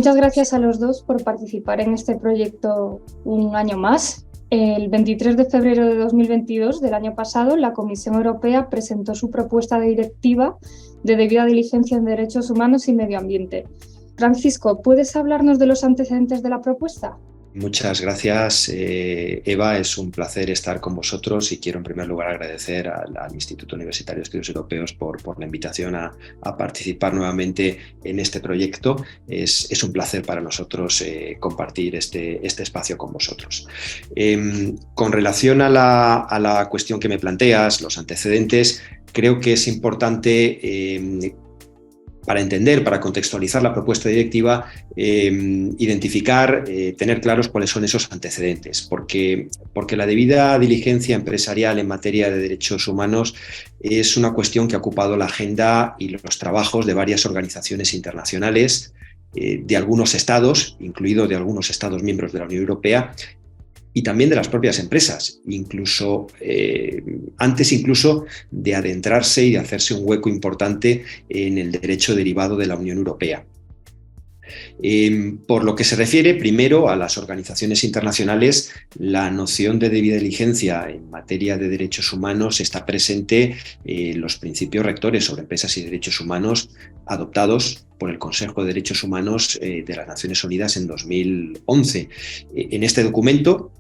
Muchas gracias a los dos por participar en este proyecto un año más. El 23 de febrero de 2022 del año pasado, la Comisión Europea presentó su propuesta de directiva de debida diligencia en derechos humanos y medio ambiente. Francisco, ¿puedes hablarnos de los antecedentes de la propuesta? Muchas gracias, Eva. Es un placer estar con vosotros y quiero en primer lugar agradecer al Instituto Universitario de Estudios Europeos por la invitación a participar nuevamente en este proyecto. Es un placer para nosotros compartir este espacio con vosotros. Con relación a la cuestión que me planteas, los antecedentes, creo que es importante para entender, para contextualizar la propuesta directiva, identificar, tener claros cuáles son esos antecedentes, porque la debida diligencia empresarial en materia de derechos humanos es una cuestión que ha ocupado la agenda y los trabajos de varias organizaciones internacionales, de algunos estados, incluido de algunos estados miembros de la Unión Europea, y también de las propias empresas, incluso antes de adentrarse y de hacerse un hueco importante en el derecho derivado de la Unión Europea. Por lo que se refiere primero a las organizaciones internacionales, la noción de debida diligencia en materia de derechos humanos está presente en los principios rectores sobre empresas y derechos humanos adoptados por el Consejo de Derechos Humanos de las Naciones Unidas en 2011. En este documento,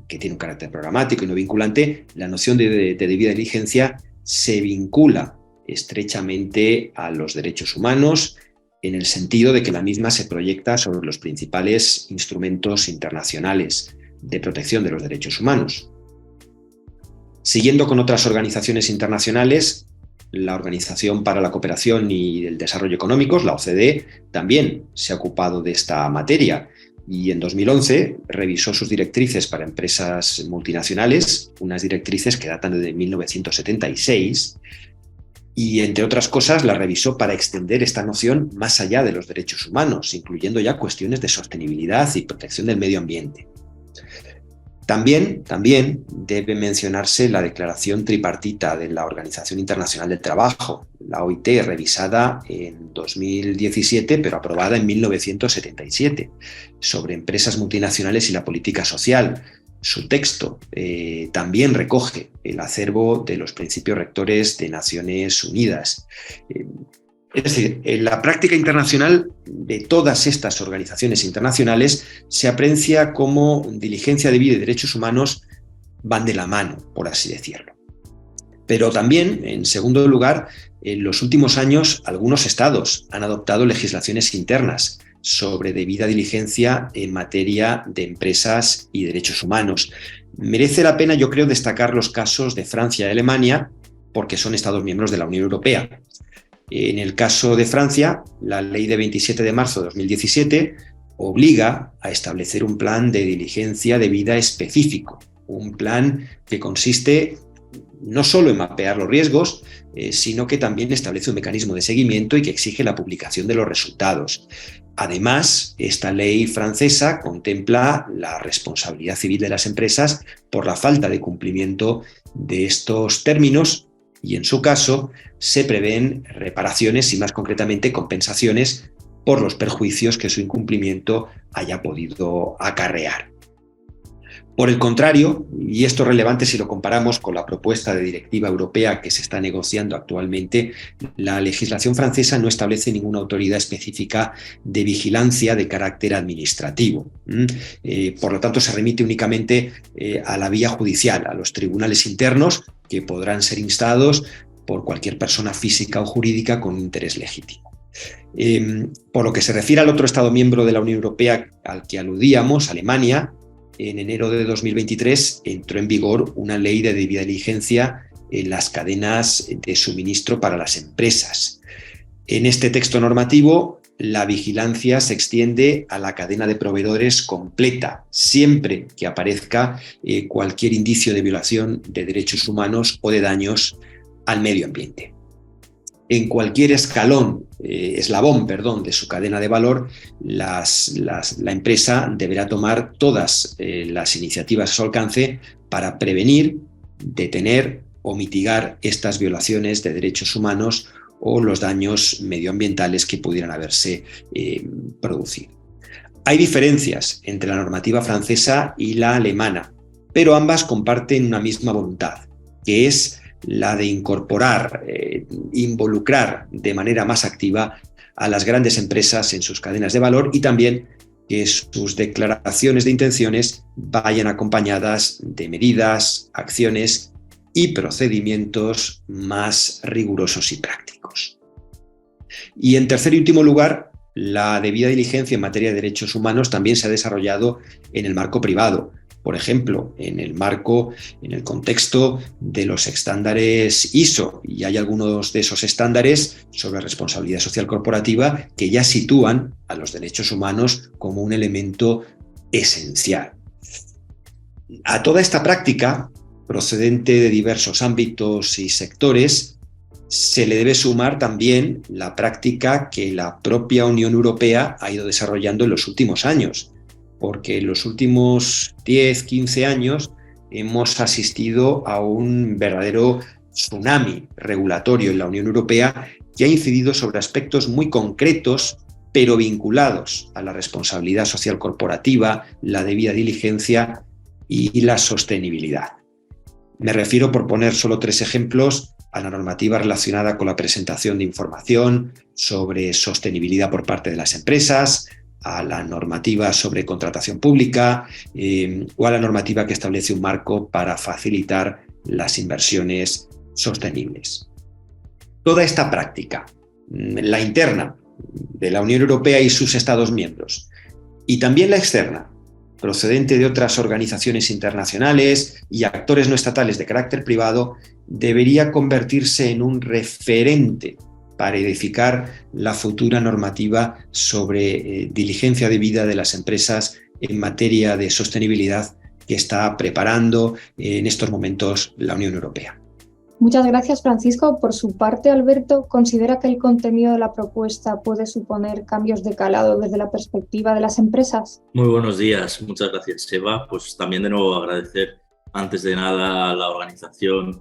que tiene un carácter programático y no vinculante, la noción de debida diligencia se vincula estrechamente a los derechos humanos, en el sentido de que la misma se proyecta sobre los principales instrumentos internacionales de protección de los derechos humanos. Siguiendo con otras organizaciones internacionales, la Organización para la Cooperación y el Desarrollo Económicos, la OCDE, también se ha ocupado de esta materia y en 2011 revisó sus directrices para empresas multinacionales, unas directrices que datan de 1976, y, entre otras cosas, la revisó para extender esta noción más allá de los derechos humanos, incluyendo ya cuestiones de sostenibilidad y protección del medio ambiente. También debe mencionarse la declaración tripartita de la Organización Internacional del Trabajo, la OIT, revisada en 2017, pero aprobada en 1977, sobre empresas multinacionales y la política social. Su texto también recoge el acervo de los principios rectores de Naciones Unidas. Es decir, en la práctica internacional de todas estas organizaciones internacionales se aprecia cómo diligencia debida y derechos humanos van de la mano, por así decirlo. Pero también, en segundo lugar, en los últimos años algunos estados han adoptado legislaciones internas sobre debida diligencia en materia de empresas y derechos humanos. Merece la pena, yo creo, destacar los casos de Francia y Alemania, porque son estados miembros de la Unión Europea. En el caso de Francia, la ley de 27 de marzo de 2017 obliga a establecer un plan de diligencia debida específico, un plan que consiste no solo en mapear los riesgos, sino que también establece un mecanismo de seguimiento y que exige la publicación de los resultados. Además, esta ley francesa contempla la responsabilidad civil de las empresas por la falta de cumplimiento de estos términos y, en su caso, se prevén reparaciones y, más concretamente, compensaciones por los perjuicios que su incumplimiento haya podido acarrear. Por el contrario, y esto es relevante si lo comparamos con la propuesta de directiva europea que se está negociando actualmente, la legislación francesa no establece ninguna autoridad específica de vigilancia de carácter administrativo. Por lo tanto, se remite únicamente a la vía judicial, a los tribunales internos, que podrán ser instados por cualquier persona física o jurídica con interés legítimo. Por lo que se refiere al otro Estado miembro de la Unión Europea al que aludíamos, Alemania, en enero de 2023 entró en vigor una ley de debida diligencia en las cadenas de suministro para las empresas. En este texto normativo, la vigilancia se extiende a la cadena de proveedores completa, siempre que aparezca cualquier indicio de violación de derechos humanos o de daños al medio ambiente. En cualquier eslabón de su cadena de valor, la empresa deberá tomar todas las iniciativas a su alcance para prevenir, detener o mitigar estas violaciones de derechos humanos o los daños medioambientales que pudieran haberse producido. Hay diferencias entre la normativa francesa y la alemana, pero ambas comparten una misma voluntad, que es la de involucrar de manera más activa a las grandes empresas en sus cadenas de valor y también que sus declaraciones de intenciones vayan acompañadas de medidas, acciones y procedimientos más rigurosos y prácticos. Y en tercer y último lugar, la debida diligencia en materia de derechos humanos también se ha desarrollado en el marco privado. Por ejemplo, en el contexto de los estándares ISO, y hay algunos de esos estándares sobre responsabilidad social corporativa que ya sitúan a los derechos humanos como un elemento esencial. A toda esta práctica, procedente de diversos ámbitos y sectores, se le debe sumar también la práctica que la propia Unión Europea ha ido desarrollando en los últimos años, porque en los últimos 10-15 años hemos asistido a un verdadero tsunami regulatorio en la Unión Europea que ha incidido sobre aspectos muy concretos, pero vinculados a la responsabilidad social corporativa, la debida diligencia y la sostenibilidad. Me refiero, por poner solo 3 ejemplos, a la normativa relacionada con la presentación de información sobre sostenibilidad por parte de las empresas, a la normativa sobre contratación pública o a la normativa que establece un marco para facilitar las inversiones sostenibles. Toda esta práctica, la interna de la Unión Europea y sus Estados miembros, y también la externa, procedente de otras organizaciones internacionales y actores no estatales de carácter privado, debería convertirse en un referente para edificar la futura normativa sobre diligencia debida de las empresas en materia de sostenibilidad que está preparando en estos momentos la Unión Europea. Muchas gracias, Francisco. Por su parte, Alberto, ¿considera que el contenido de la propuesta puede suponer cambios de calado desde la perspectiva de las empresas? Muy buenos días. Muchas gracias, Eva. Pues también de nuevo agradecer, antes de nada, a la organización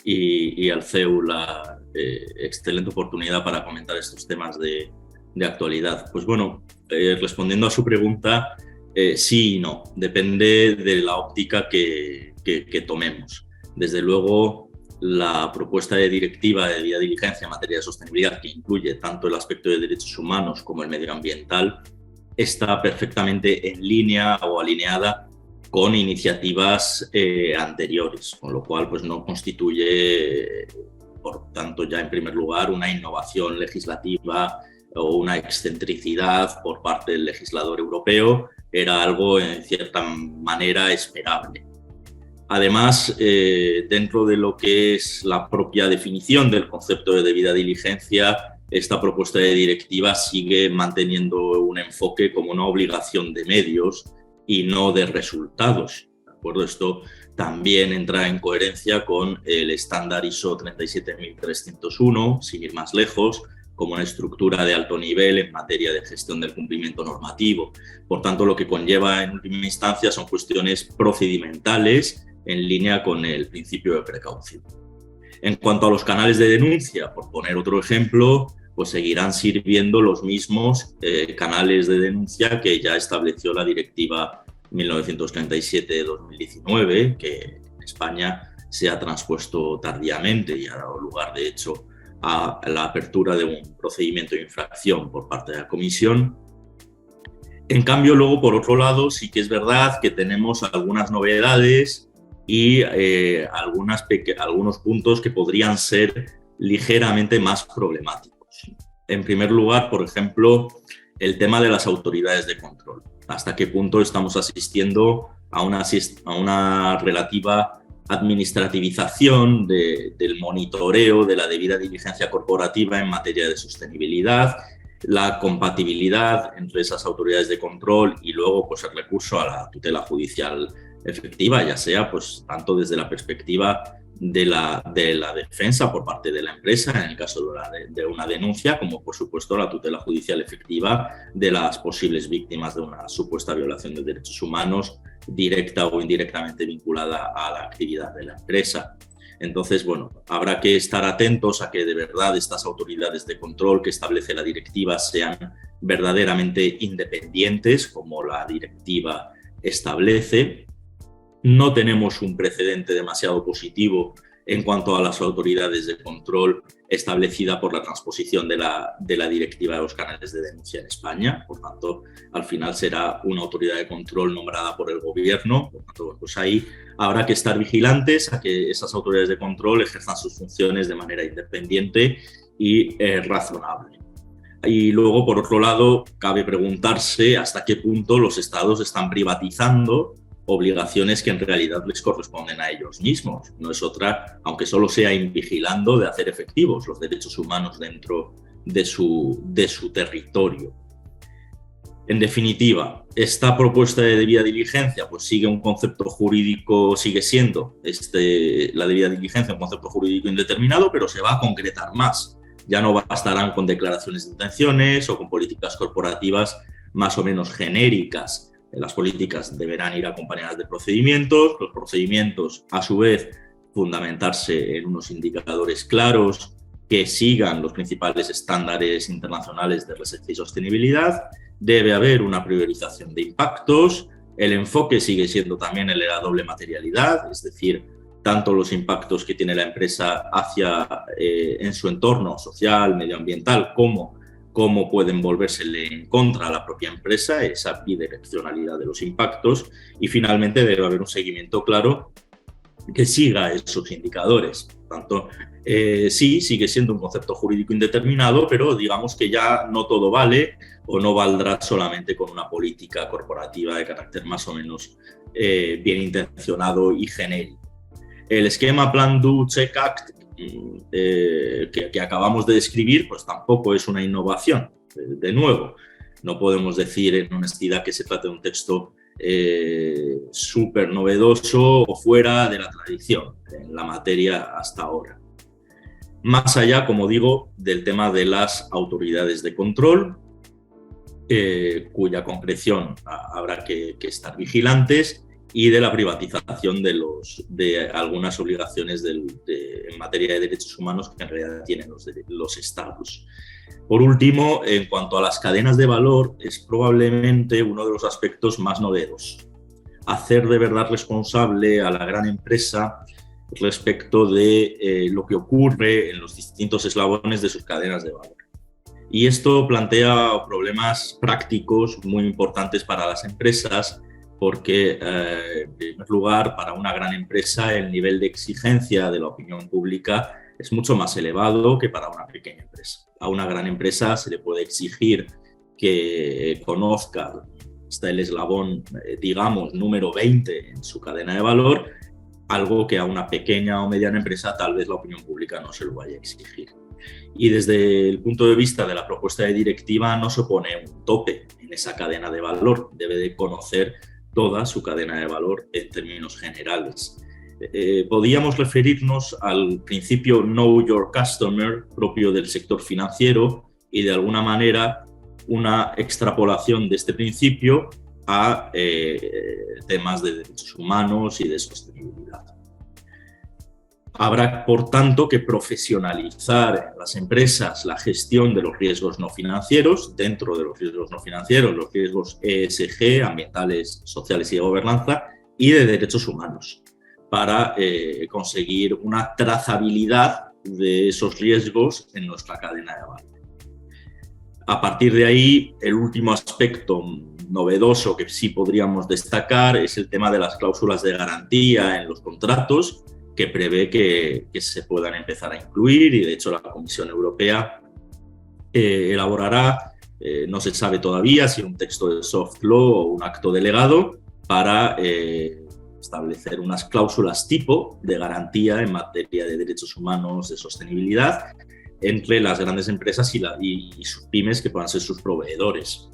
y al CEU la excelente oportunidad para comentar estos temas de actualidad. Pues bueno, respondiendo a su pregunta, sí y no. Depende de la óptica que tomemos. Desde luego, la propuesta de directiva de debida diligencia en materia de sostenibilidad, que incluye tanto el aspecto de derechos humanos como el medioambiental, está perfectamente en línea o alineada con iniciativas anteriores, con lo cual pues, no constituye, por tanto, ya en primer lugar, una innovación legislativa o una excentricidad por parte del legislador europeo. Era algo, en cierta manera, esperable. Además, dentro de lo que es la propia definición del concepto de debida diligencia, esta propuesta de directiva sigue manteniendo un enfoque como una obligación de medios y no de resultados. ¿De acuerdo? Esto también entra en coherencia con el estándar ISO 37301, sin ir más lejos, como una estructura de alto nivel en materia de gestión del cumplimiento normativo. Por tanto, lo que conlleva en última instancia son cuestiones procedimentales en línea con el principio de precaución. En cuanto a los canales de denuncia, por poner otro ejemplo, pues seguirán sirviendo los mismos canales de denuncia que ya estableció la Directiva 1937 de 2019, que en España se ha transpuesto tardíamente y ha dado lugar, de hecho, a la apertura de un procedimiento de infracción por parte de la Comisión. En cambio, luego, por otro lado, sí que es verdad que tenemos algunas novedades y algunos puntos que podrían ser ligeramente más problemáticos. En primer lugar, por ejemplo, el tema de las autoridades de control. ¿Hasta qué punto estamos asistiendo a una relativa administrativización del monitoreo de la debida diligencia corporativa en materia de sostenibilidad, la compatibilidad entre esas autoridades de control y luego pues, el recurso a la tutela judicial efectiva, ya sea pues, tanto desde la perspectiva de la defensa por parte de la empresa, en el caso de una denuncia, como por supuesto la tutela judicial efectiva de las posibles víctimas de una supuesta violación de derechos humanos, directa o indirectamente vinculada a la actividad de la empresa. Entonces, bueno, habrá que estar atentos a que de verdad estas autoridades de control que establece la directiva sean verdaderamente independientes, como la directiva establece. No tenemos un precedente demasiado positivo en cuanto a las autoridades de control establecida por la transposición de la directiva de los canales de denuncia en España. Por tanto, al final será una autoridad de control nombrada por el gobierno. Por tanto, pues ahí habrá que estar vigilantes a que esas autoridades de control ejerzan sus funciones de manera independiente y razonable. Y luego, por otro lado, cabe preguntarse hasta qué punto los estados están privatizando obligaciones que en realidad les corresponden a ellos mismos. No es otra, aunque solo sea invigilando, de hacer efectivos los derechos humanos dentro de su territorio. En definitiva, esta propuesta de debida diligencia pues sigue un concepto jurídico, sigue siendo la debida diligencia un concepto jurídico indeterminado, pero se va a concretar más. Ya no bastarán con declaraciones de intenciones o con políticas corporativas más o menos genéricas. Las políticas deberán ir acompañadas de procedimientos, los procedimientos, a su vez, fundamentarse en unos indicadores claros que sigan los principales estándares internacionales de research y sostenibilidad. Debe haber una priorización de impactos. El enfoque sigue siendo también el de la doble materialidad, es decir, tanto los impactos que tiene la empresa en su entorno social, medioambiental, como cómo pueden volvérsele en contra a la propia empresa, esa bidireccionalidad de los impactos, y finalmente debe haber un seguimiento claro que siga esos indicadores. Por tanto, sí, sigue siendo un concepto jurídico indeterminado, pero digamos que ya no todo vale o no valdrá solamente con una política corporativa de carácter más o menos bien intencionado y genérico. El esquema Plan Do Check Act que acabamos de describir, pues tampoco es una innovación. De nuevo, no podemos decir en honestidad que se trate de un texto súper novedoso o fuera de la tradición en la materia hasta ahora. Más allá, como digo, del tema de las autoridades de control, cuya concreción habrá que estar vigilantes, y de la privatización de algunas obligaciones en materia de derechos humanos que en realidad tienen los estados. Por último, en cuanto a las cadenas de valor, es probablemente uno de los aspectos más novedosos. Hacer de verdad responsable a la gran empresa respecto de lo que ocurre en los distintos eslabones de sus cadenas de valor. Y esto plantea problemas prácticos muy importantes para las empresas, porque, en primer lugar, para una gran empresa el nivel de exigencia de la opinión pública es mucho más elevado que para una pequeña empresa. A una gran empresa se le puede exigir que conozca hasta el eslabón, digamos, número 20 en su cadena de valor, algo que a una pequeña o mediana empresa tal vez la opinión pública no se lo vaya a exigir. Y desde el punto de vista de la propuesta de directiva no se pone un tope en esa cadena de valor, debe de conocer toda su cadena de valor en términos generales. Podríamos referirnos al principio Know Your Customer propio del sector financiero y de alguna manera una extrapolación de este principio a temas de derechos humanos y de sostenibilidad. Habrá, por tanto, que profesionalizar en las empresas la gestión de los riesgos no financieros. Dentro de los riesgos no financieros, los riesgos ESG, ambientales, sociales y de gobernanza, y de derechos humanos, para conseguir una trazabilidad de esos riesgos en nuestra cadena de valor. A partir de ahí, el último aspecto novedoso que sí podríamos destacar es el tema de las cláusulas de garantía en los contratos, que prevé que se puedan empezar a incluir, y de hecho la Comisión Europea elaborará, no se sabe todavía si un texto de soft law o un acto delegado, para establecer unas cláusulas tipo de garantía en materia de derechos humanos, de sostenibilidad, entre las grandes empresas y sus pymes que puedan ser sus proveedores.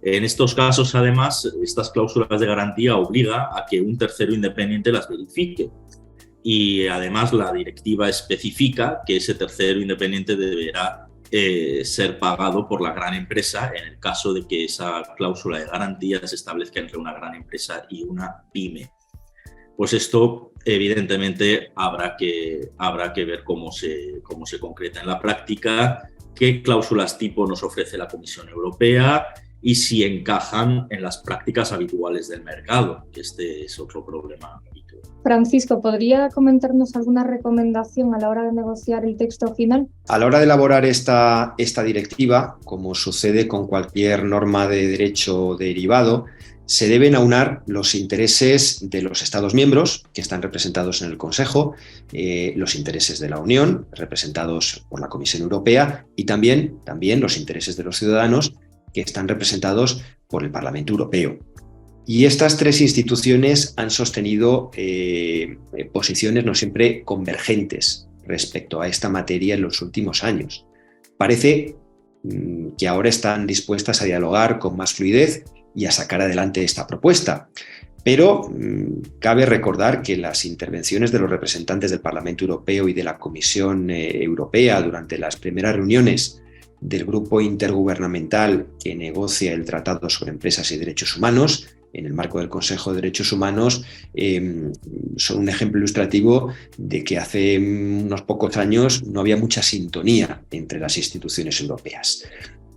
En estos casos, además, estas cláusulas de garantía obligan a que un tercero independiente las verifique. Y además la directiva especifica que ese tercero independiente deberá ser pagado por la gran empresa en el caso de que esa cláusula de garantía se establezca entre una gran empresa y una pyme. Pues esto evidentemente habrá que ver cómo se concreta en la práctica, qué cláusulas tipo nos ofrece la Comisión Europea y si encajan en las prácticas habituales del mercado, que este es otro problema habitual. Francisco, ¿podría comentarnos alguna recomendación a la hora de negociar el texto final? A la hora de elaborar esta directiva, como sucede con cualquier norma de derecho derivado, se deben aunar los intereses de los Estados miembros, que están representados en el Consejo, los intereses de la Unión, representados por la Comisión Europea, y también los intereses de los ciudadanos, que están representados por el Parlamento Europeo. Y estas tres instituciones han sostenido posiciones no siempre convergentes respecto a esta materia en los últimos años. Parece que ahora están dispuestas a dialogar con más fluidez y a sacar adelante esta propuesta. Pero cabe recordar que las intervenciones de los representantes del Parlamento Europeo y de la Comisión Europea durante las primeras reuniones del grupo intergubernamental que negocia el Tratado sobre Empresas y Derechos Humanos, en el marco del Consejo de Derechos Humanos, son un ejemplo ilustrativo de que hace unos pocos años no había mucha sintonía entre las instituciones europeas.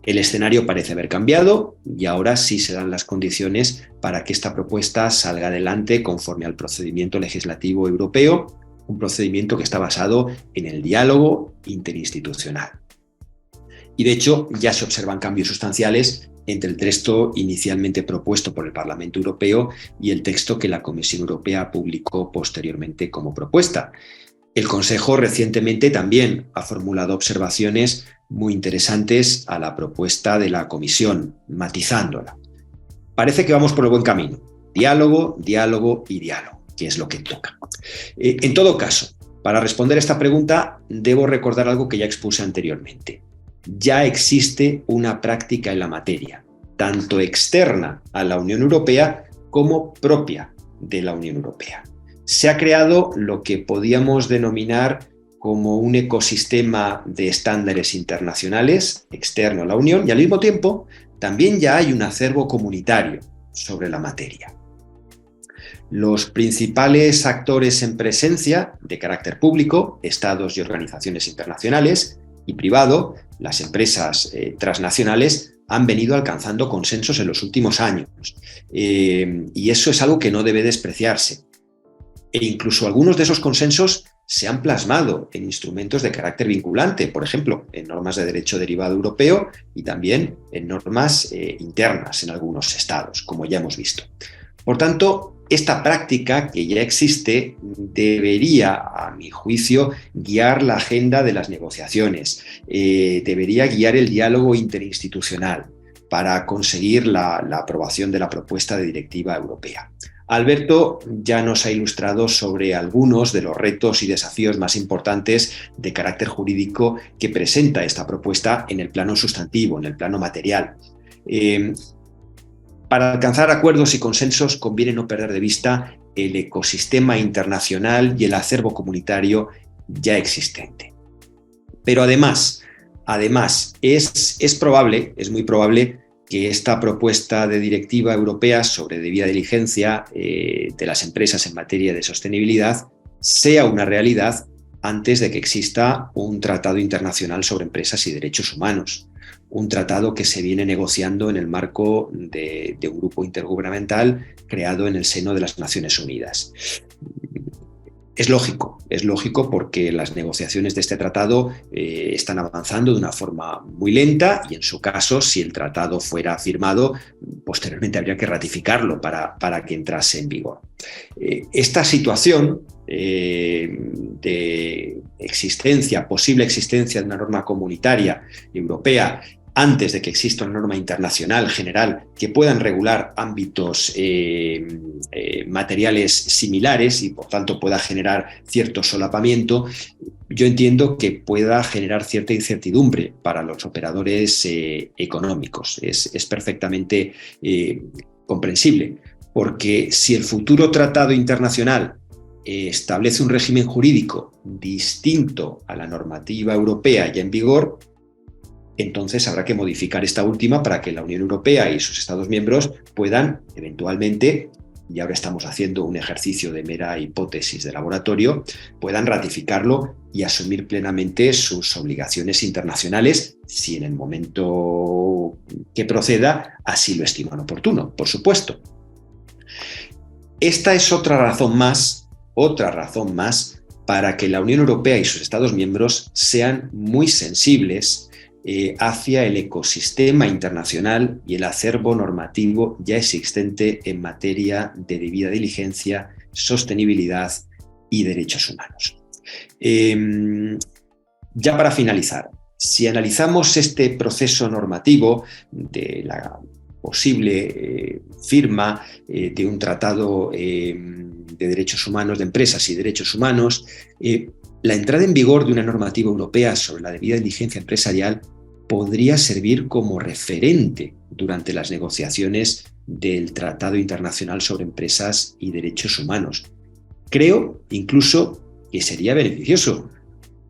El escenario parece haber cambiado y ahora sí se dan las condiciones para que esta propuesta salga adelante conforme al procedimiento legislativo europeo, un procedimiento que está basado en el diálogo interinstitucional. Y de hecho ya se observan cambios sustanciales entre el texto inicialmente propuesto por el Parlamento Europeo y el texto que la Comisión Europea publicó posteriormente como propuesta. El Consejo recientemente también ha formulado observaciones muy interesantes a la propuesta de la Comisión, matizándola. Parece que vamos por el buen camino. Diálogo, diálogo y diálogo, que es lo que toca. En todo caso, para responder a esta pregunta, debo recordar algo que ya expuse anteriormente. Ya existe una práctica en la materia, tanto externa a la Unión Europea como propia de la Unión Europea. Se ha creado lo que podíamos denominar como un ecosistema de estándares internacionales externo a la Unión y al mismo tiempo también ya hay un acervo comunitario sobre la materia. Los principales actores en presencia de carácter público, estados y organizaciones internacionales, y privado, las empresas transnacionales, han venido alcanzando consensos en los últimos años. Y eso es algo que no debe despreciarse. E incluso algunos de esos consensos se han plasmado en instrumentos de carácter vinculante, por ejemplo, en normas de derecho derivado europeo y también en normas internas en algunos estados, como ya hemos visto. Por tanto, esta práctica que ya existe debería, a mi juicio, guiar la agenda de las negociaciones, debería guiar el diálogo interinstitucional para conseguir la aprobación de la propuesta de directiva europea. Alberto ya nos ha ilustrado sobre algunos de los retos y desafíos más importantes de carácter jurídico que presenta esta propuesta en el plano sustantivo, en el plano material. Para alcanzar acuerdos y consensos conviene no perder de vista el ecosistema internacional y el acervo comunitario ya existente. Pero además es muy probable que esta propuesta de directiva europea sobre debida diligencia de las empresas en materia de sostenibilidad sea una realidad antes de que exista un tratado internacional sobre empresas y derechos humanos. Un tratado que se viene negociando en el marco de un grupo intergubernamental creado en el seno de las Naciones Unidas. Es lógico porque las negociaciones de este tratado están avanzando de una forma muy lenta y en su caso, si el tratado fuera firmado, posteriormente habría que ratificarlo para que entrase en vigor. Esta situación de posible existencia de una norma comunitaria europea antes de que exista una norma internacional general que puedan regular ámbitos materiales similares y por tanto pueda generar cierto solapamiento, yo entiendo que pueda generar cierta incertidumbre para los operadores económicos. Es perfectamente comprensible, porque si el futuro tratado internacional establece un régimen jurídico distinto a la normativa europea ya en vigor, entonces habrá que modificar esta última para que la Unión Europea y sus Estados miembros puedan eventualmente y ahora estamos haciendo un ejercicio de mera hipótesis de laboratorio, puedan ratificarlo y asumir plenamente sus obligaciones internacionales, si en el momento que proceda así lo estiman oportuno, por supuesto. Esta es otra razón más para que la Unión Europea y sus Estados miembros sean muy sensibles hacia el ecosistema internacional y el acervo normativo ya existente en materia de debida diligencia, sostenibilidad y derechos humanos. Ya para finalizar, si analizamos este proceso normativo de la posible firma de un tratado de derechos humanos, de empresas y derechos humanos, la entrada en vigor de una normativa europea sobre la debida diligencia empresarial podría servir como referente durante las negociaciones del Tratado Internacional sobre Empresas y Derechos Humanos. Creo incluso que sería beneficioso,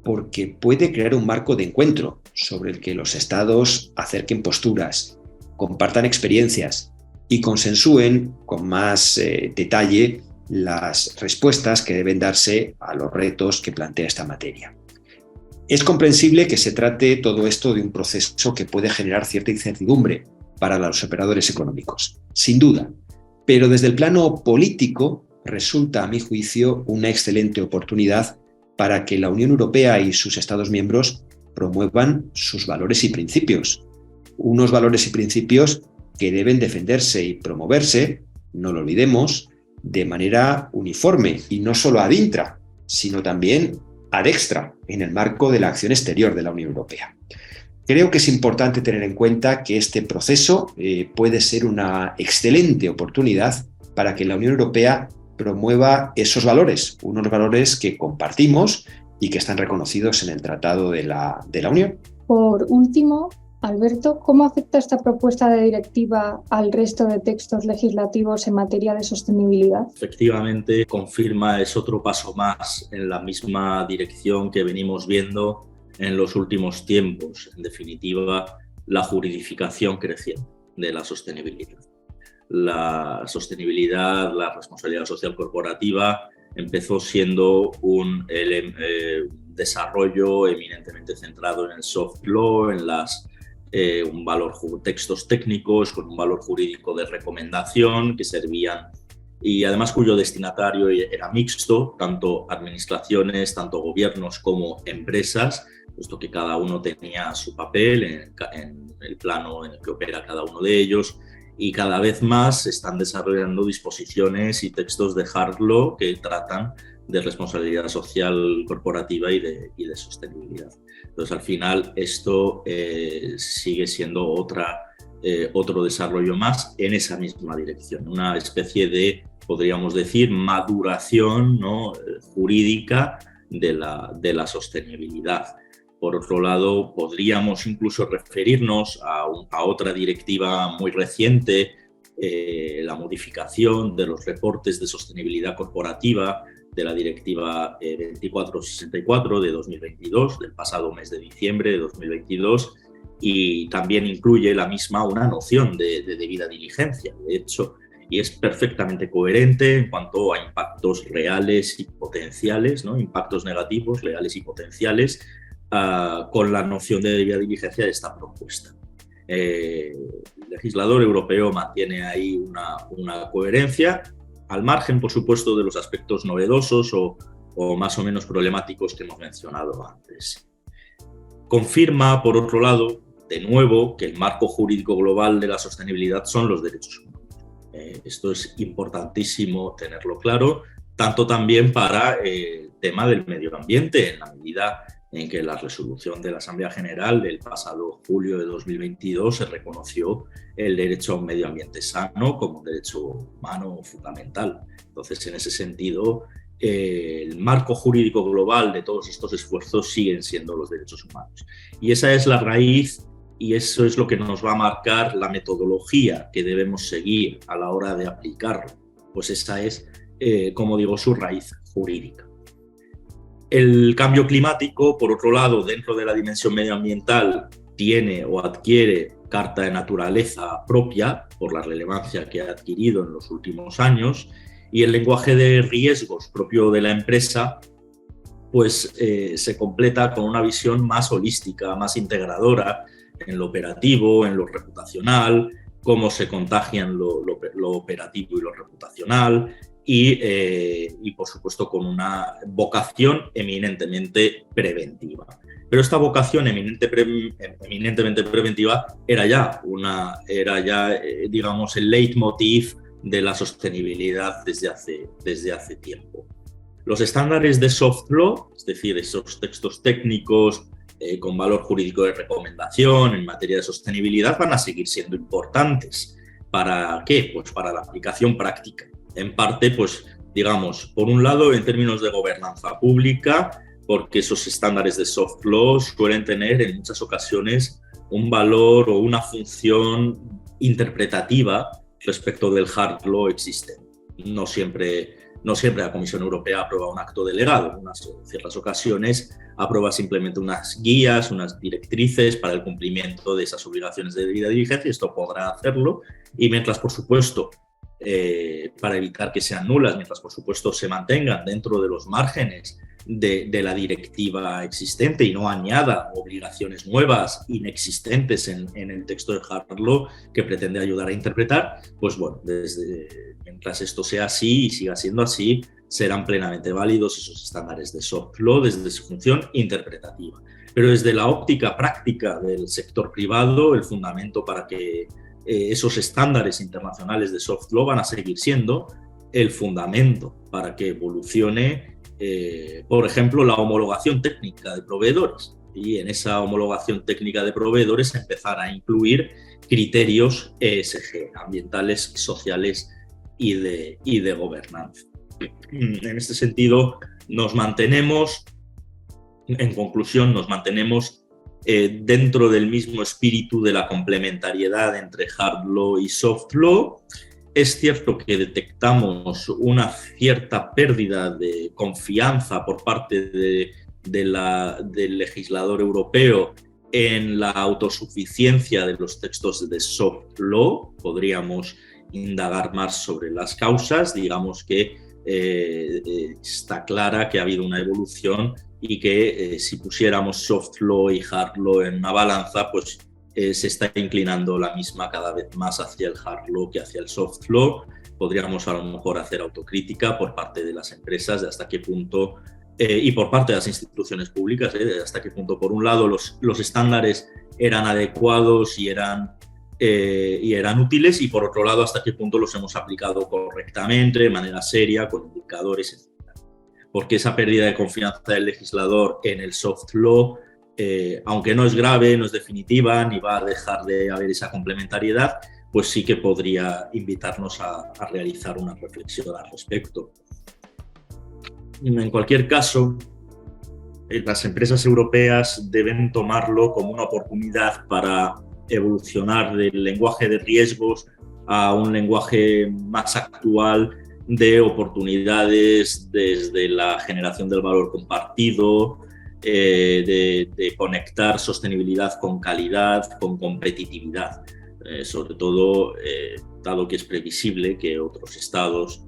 porque puede crear un marco de encuentro sobre el que los Estados acerquen posturas, compartan experiencias y consensúen con más detalle las respuestas que deben darse a los retos que plantea esta materia. Es comprensible que se trate todo esto de un proceso que puede generar cierta incertidumbre para los operadores económicos, sin duda, pero desde el plano político resulta, a mi juicio, una excelente oportunidad para que la Unión Europea y sus Estados miembros promuevan sus valores y principios. Unos valores y principios que deben defenderse y promoverse, no lo olvidemos, de manera uniforme y no solo ad intra, sino también ad extra en el marco de la acción exterior de la Unión Europea. Creo que es importante tener en cuenta que este proceso puede ser una excelente oportunidad para que la Unión Europea promueva esos valores, unos valores que compartimos y que están reconocidos en el Tratado de la Unión. Por último, Alberto, ¿cómo afecta esta propuesta de directiva al resto de textos legislativos en materia de sostenibilidad? Efectivamente, confirma, es otro paso más en la misma dirección que venimos viendo en los últimos tiempos. En definitiva, la juridificación creciente de la sostenibilidad. La sostenibilidad, la responsabilidad social corporativa, empezó siendo un desarrollo eminentemente centrado en el soft law, en textos técnicos con un valor jurídico de recomendación que servían, y además cuyo destinatario era mixto, tanto administraciones, tanto gobiernos como empresas, puesto que cada uno tenía su papel en el plano en el que opera cada uno de ellos, y cada vez más se están desarrollando disposiciones y textos de hard law que tratan de responsabilidad social corporativa y de sostenibilidad. Entonces, al final, esto sigue siendo otro desarrollo más en esa misma dirección, una especie de, podríamos decir, maduración, ¿no?, jurídica de la sostenibilidad. Por otro lado, podríamos incluso referirnos a otra directiva muy reciente, la modificación de los reportes de sostenibilidad corporativa de la Directiva 2464 de 2022, del pasado mes de diciembre de 2022, y también incluye la misma una noción de debida diligencia, de hecho, y es perfectamente coherente en cuanto a impactos reales y potenciales, ¿no?, impactos negativos, reales y potenciales, con la noción de debida diligencia de esta propuesta. El legislador europeo mantiene ahí una coherencia, al margen, por supuesto, de los aspectos novedosos o más o menos problemáticos que hemos mencionado antes. Confirma, por otro lado, de nuevo, que el marco jurídico global de la sostenibilidad son los derechos humanos. Esto es importantísimo tenerlo claro, tanto también para el tema del medio ambiente, en la medida en que la resolución de la Asamblea General del pasado julio de 2022 se reconoció el derecho a un medio ambiente sano como un derecho humano fundamental. Entonces, en ese sentido, el marco jurídico global de todos estos esfuerzos siguen siendo los derechos humanos. Y esa es la raíz y eso es lo que nos va a marcar la metodología que debemos seguir a la hora de aplicarlo. Pues esa es, como digo, su raíz jurídica. El cambio climático, por otro lado, dentro de la dimensión medioambiental, tiene o adquiere carta de naturaleza propia por la relevancia que ha adquirido en los últimos años, y el lenguaje de riesgos propio de la empresa pues se completa con una visión más holística, más integradora en lo operativo, en lo reputacional, cómo se contagian lo operativo y lo reputacional, y por supuesto con una vocación eminentemente preventiva. Pero esta vocación eminentemente preventiva era ya digamos, el leitmotiv de la sostenibilidad desde hace tiempo. Los estándares de soft law, es decir, esos textos técnicos con valor jurídico de recomendación en materia de sostenibilidad, van a seguir siendo importantes. ¿Para qué? Pues para la aplicación práctica. En parte, pues, digamos, por un lado, en términos de gobernanza pública, porque esos estándares de soft law suelen tener en muchas ocasiones un valor o una función interpretativa respecto del hard law existente. No siempre la Comisión Europea aprueba un acto delegado, en ciertas ocasiones aprueba simplemente unas guías, unas directrices para el cumplimiento de esas obligaciones de debida diligencia, y esto podrá hacerlo, y mientras, por supuesto, para evitar que sean nulas, mientras, por supuesto, se mantengan dentro de los márgenes de la directiva existente y no añada obligaciones nuevas, inexistentes en el texto de hard law que pretende ayudar a interpretar, pues bueno, mientras esto sea así y siga siendo así, serán plenamente válidos esos estándares de soft law desde su función interpretativa. Pero desde la óptica práctica del sector privado, el fundamento para que esos estándares internacionales de soft law van a seguir siendo el fundamento para que evolucione, por ejemplo, la homologación técnica de proveedores, y en esa homologación técnica de proveedores empezar a incluir criterios ESG, ambientales, sociales y de gobernanza. En este sentido, en conclusión, nos mantenemos dentro del mismo espíritu de la complementariedad entre hard law y soft law. Es cierto que detectamos una cierta pérdida de confianza por parte del legislador europeo en la autosuficiencia de los textos de soft law. Podríamos indagar más sobre las causas. Digamos que está clara que ha habido una evolución y que si pusiéramos soft law y hard law en una balanza, pues se está inclinando la misma cada vez más hacia el hard law que hacia el soft law. Podríamos a lo mejor hacer autocrítica por parte de las empresas de hasta qué punto, y por parte de las instituciones públicas, de hasta qué punto, por un lado, los estándares eran adecuados y eran útiles, y por otro lado, hasta qué punto los hemos aplicado correctamente, de manera seria, con indicadores, etc. Porque esa pérdida de confianza del legislador en el soft law, aunque no es grave, no es definitiva, ni va a dejar de haber esa complementariedad, pues sí que podría invitarnos a realizar una reflexión al respecto. En cualquier caso, las empresas europeas deben tomarlo como una oportunidad para evolucionar del lenguaje de riesgos a un lenguaje más actual de oportunidades desde la generación del valor compartido, de conectar sostenibilidad con calidad, con competitividad, sobre todo dado que es previsible que otros estados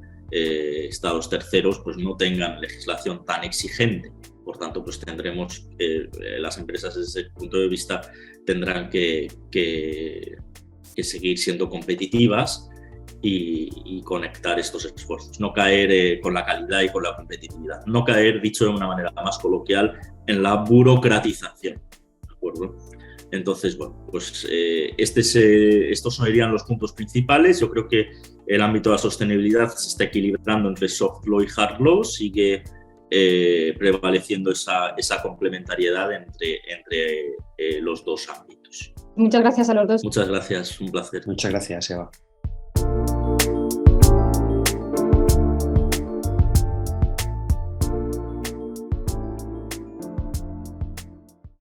terceros pues no tengan legislación tan exigente. Por tanto, pues tendremos, las empresas desde ese punto de vista tendrán que seguir siendo competitivas y conectar estos esfuerzos, no caer con la calidad y con la competitividad, no caer, dicho de una manera más coloquial, en la burocratización, ¿de acuerdo? Entonces, bueno, pues estos serían los puntos principales. Yo creo que el ámbito de la sostenibilidad se está equilibrando entre soft law y hard law, sigue prevaleciendo esa complementariedad entre los dos ámbitos. Muchas gracias a los dos. Muchas gracias, un placer. Muchas gracias, Eva.